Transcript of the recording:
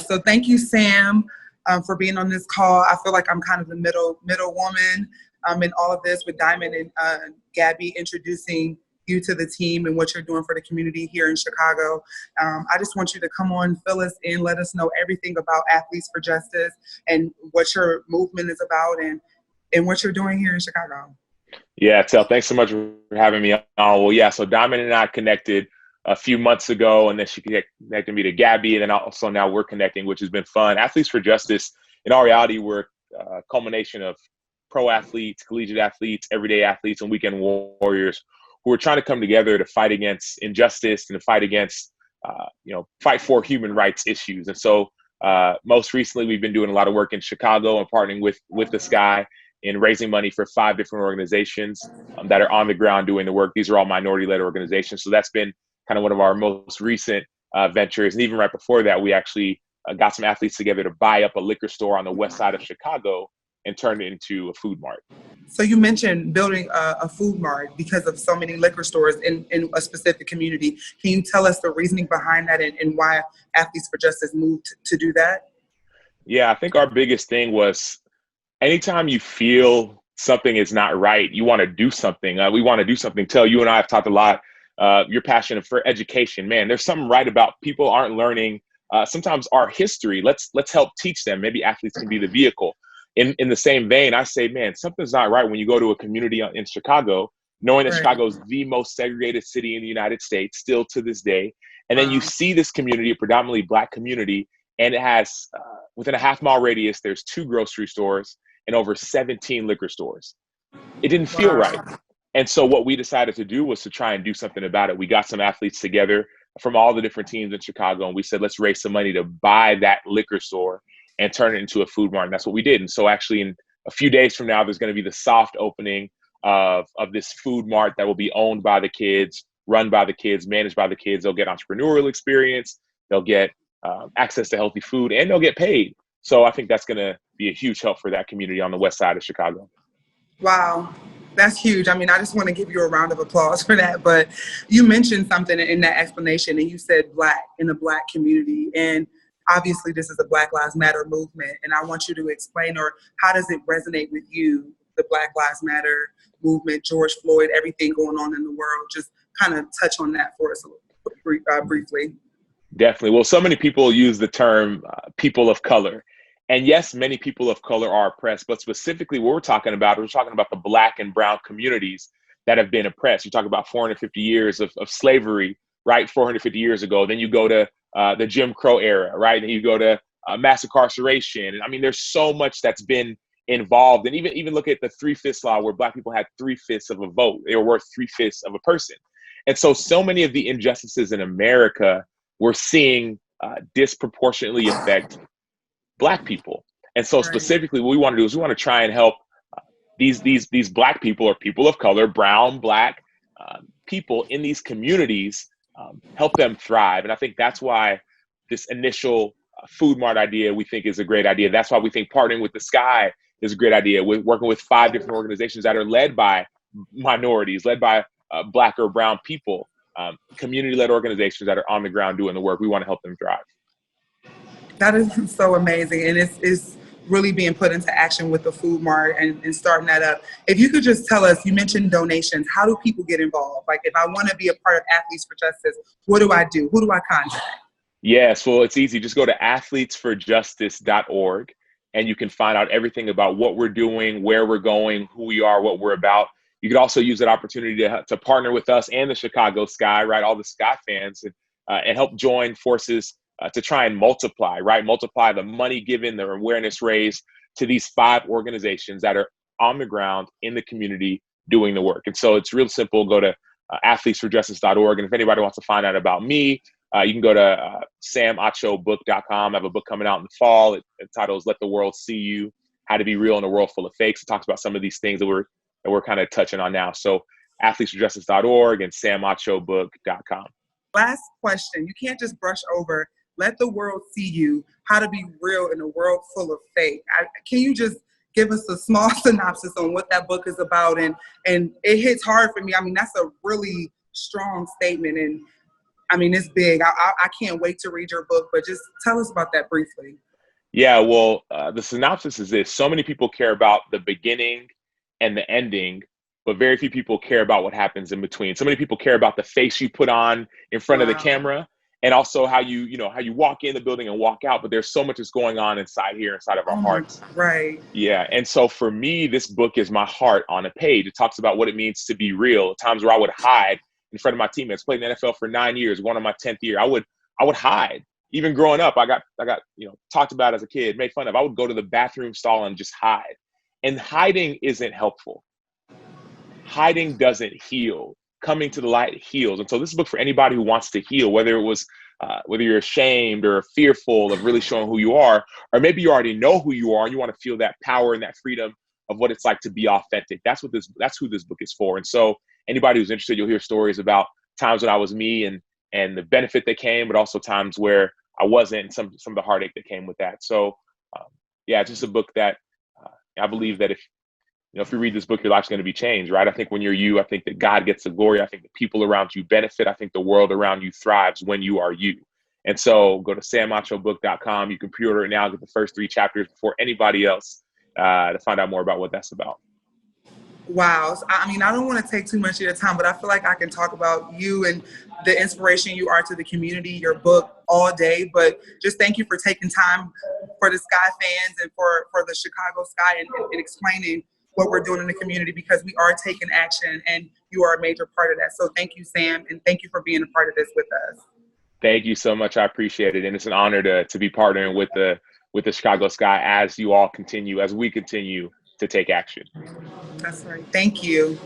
So thank you, Sam, for being on this call. I feel like I'm kind of the middle woman in all of this, with Diamond and Gabby introducing you to the team and what you're doing for the community here in Chicago. I just want you to come on, fill us in, let us know everything about Athletes for Justice and what your movement is about and what you're doing here in Chicago. Yeah, Tel, thanks so much for having me on. Well, yeah, so Diamond and I connected a few months ago, and then she connected me to Gabby, and then also now we're connecting, which has been fun. Athletes for Justice, in all reality, we're a culmination of pro athletes, collegiate athletes, everyday athletes, and weekend warriors who are trying to come together to fight against injustice and to fight against, fight for human rights issues. And so most recently, we've been doing a lot of work in Chicago and partnering with the Sky in raising money for 5 different organizations that are on the ground doing the work. These are all minority-led organizations. So that's been kind of one of our most recent ventures. And even right before that, we actually got some athletes together to buy up a liquor store on the west side of Chicago and turn it into a food mart. So you mentioned building a food mart because of so many liquor stores in a specific community. Can you tell us the reasoning behind that and why Athletes for Justice moved to do that? Yeah, I think our biggest thing was anytime you feel something is not right, you want to do something. We want to do something. Tel, you and I have talked a lot. You're passionate for education. Man, there's something right about people aren't learning sometimes our history. Let's help teach them. Maybe athletes can be the vehicle. In the same vein, I say, man, something's not right when you go to a community in Chicago, knowing that Chicago is the most segregated city in the United States, still to this day. And then you see this community, a predominantly Black community, and it has, within a half-mile radius, there's 2 grocery stores and over 17 liquor stores. It didn't feel right. And so what we decided to do was to try and do something about it. We got some athletes together from all the different teams in Chicago, and we said, let's raise some money to buy that liquor store and turn it into a food mart. And that's what we did. And so actually in a few days from now, there's going to be the soft opening of this food mart that will be owned by the kids, run by the kids, managed by the kids. They'll get entrepreneurial experience. They'll get access to healthy food, and they'll get paid. So I think that's going to be a huge help for that community on the west side of Chicago. Wow. That's huge. I mean, I just want to give you a round of applause for that. But you mentioned something in that explanation, and you said Black, in the Black community. And obviously this is a Black Lives Matter movement. And I want you to explain, or how does it resonate with you, the Black Lives Matter movement, George Floyd, everything going on in the world? Just kind of touch on that for us briefly. Definitely. Well, so many people use the term people of color. And yes, many people of color are oppressed, but specifically what we're talking about the Black and brown communities that have been oppressed. You talk about 450 years of slavery, right? 450 years ago. Then you go to the Jim Crow era, right? And you go to mass incarceration. And I mean, there's so much that's been involved. And even look at the 3/5 law, where Black people had 3/5 of a vote. They were worth 3/5 of a person. And so many of the injustices in America we're seeing disproportionately affect Black people. And so specifically what we want to do is we want to try and help these Black people, or people of color, brown, Black people in these communities, help them thrive. And I think that's why this initial food mart idea we think is a great idea. That's why we think partnering with the Sky is a great idea. We're working with 5 different organizations that are led by minorities, led by Black or brown people, community-led organizations that are on the ground doing the work. We want to help them thrive. That is so amazing. And it's really being put into action with the food mart and starting that up. If you could just tell us, you mentioned donations. How do people get involved? Like, if I want to be a part of Athletes for Justice, what do I do? Who do I contact? Yes, well, it's easy. Just go to athletesforjustice.org, and you can find out everything about what we're doing, where we're going, who we are, what we're about. You could also use that opportunity to partner with us and the Chicago Sky, right? All the Sky fans, and help join forces to try and multiply, right? Multiply the money given, the awareness raised to these 5 organizations that are on the ground in the community doing the work. And so it's real simple. Go to athletesforjustice.org. And if anybody wants to find out about me, you can go to samachobook.com. I have a book coming out in the fall. It titles Let the World See You, How to Be Real in a World Full of Fakes. It talks about some of these things that we're kind of touching on now. So athletesforjustice.org and samachobook.com. Last question. You can't just brush over Let the World See You, How to Be Real in a World Full of Fake. Can you just give us a small synopsis on what that book is about? And it hits hard for me. I mean, that's a really strong statement. And I mean, it's big. I can't wait to read your book, but just tell us about that briefly. Yeah, well, the synopsis is this: so many people care about the beginning and the ending, but very few people care about what happens in between. So many people care about the face you put on in front of the Wow. camera, and also how how you walk in the building and walk out. But there's so much that's going on inside here, inside of our Oh my, hearts. right. Yeah, and so for me, this book is my heart on a page. It talks about what it means to be real. Times where I would hide in front of my teammates. Played in the NFL for 9 years, going on my 10th year. I would hide. Even growing up, I got talked about as a kid, made fun of. I would go to the bathroom stall and just hide. And hiding isn't helpful. Hiding doesn't heal. Coming to the light heals. And so this is a book for anybody who wants to heal, whether you're ashamed or fearful of really showing who you are, or maybe you already know who you are and you want to feel that power and that freedom of what it's like to be authentic. That's who this book is for. And so anybody who's interested, you'll hear stories about times when I was me and the benefit that came, but also times where I wasn't, and some of the heartache that came with that. So yeah, it's just a book that I believe that if you read this book, your life's going to be changed, right? I think when you're you, I think that God gets the glory. I think the people around you benefit. I think the world around you thrives when you are you. And so go to sammachobook.com. You can pre-order it now, get the first 3 chapters before anybody else to find out more about what that's about. Wow. So, I mean, I don't want to take too much of your time, but I feel like I can talk about you and the inspiration you are to the community, your book all day. But just thank you for taking time for the Sky fans and for the Chicago Sky and explaining what we're doing in the community, because we are taking action and you are a major part of that. So thank you, Sam, and thank you for being a part of this with us. Thank you so much. I appreciate it. And it's an honor to be partnering with the Chicago Sky as we continue to take action. That's right. Thank you.